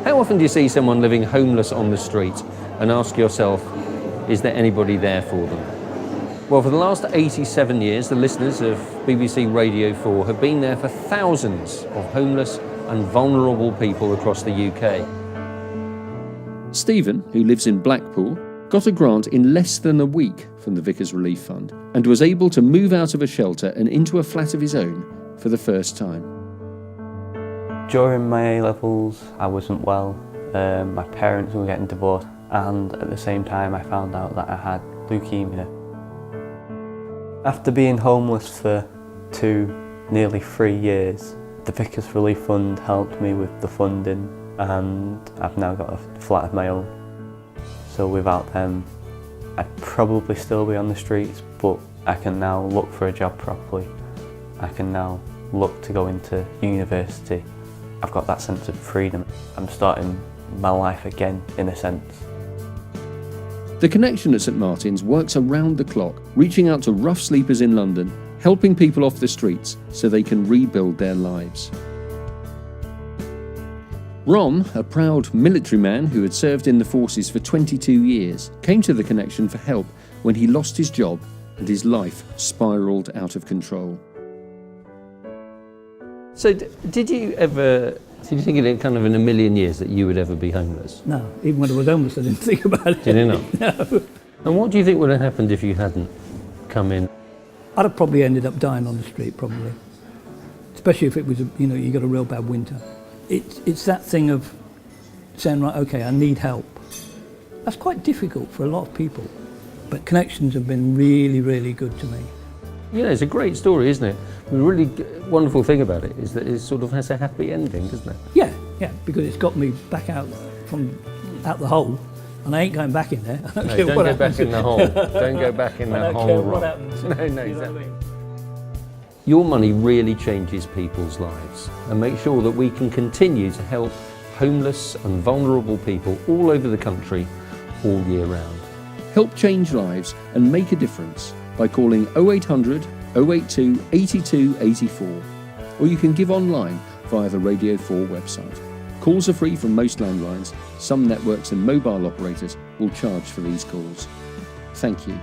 How often do you see someone living homeless on the street and ask yourself, is there anybody there for them? Well, for the last 87 years, the listeners of BBC Radio 4 have been there for thousands of homeless and vulnerable people across the UK. Stephen, who lives in Blackpool, got a grant in less than a week from the Vicar's Relief Fund and was able to move out of a shelter and into a flat of his own for the first time. During my A-levels, I wasn't well. My parents were getting divorced, and at the same time I found out that I had leukemia. After being homeless for nearly 3 years, the Vicar's Relief Fund helped me with the funding, and I've now got a flat of my own. So without them, I'd probably still be on the streets, but I can now look for a job properly. I can now look to go into university. I've got that sense of freedom. I'm starting my life again, in a sense. The Connection at St Martin's works around the clock, reaching out to rough sleepers in London, helping people off the streets so they can rebuild their lives. Ron, a proud military man who had served in the forces for 22 years, came to the Connection for help when he lost his job and his life spiralled out of control. So did you think in kind of in a million years that you would ever be homeless? No, even when I was homeless I didn't think about it. Did you not? No. And what do you think would have happened if you hadn't come in? I'd have probably ended up dying on the street, probably. Especially if it was, you got a real bad winter. It's that thing of saying, right, okay, I need help. That's quite difficult for a lot of people. But Connections have been really, really good to me. It's a great story, isn't it? The really wonderful thing about it is that it sort of has a happy ending, doesn't it? Yeah, because it's got me back out the hole, and I ain't going back in there. Don't go back in the hole. Don't go back in that hole. I don't care what happens. No, exactly. Your money really changes people's lives, and make sure that we can continue to help homeless and vulnerable people all over the country all year round. Help change lives and make a difference by calling 0800 082 82 84, or you can give online via the Radio 4 website. Calls are free from most landlines. Some networks and mobile operators will charge for these calls. Thank you.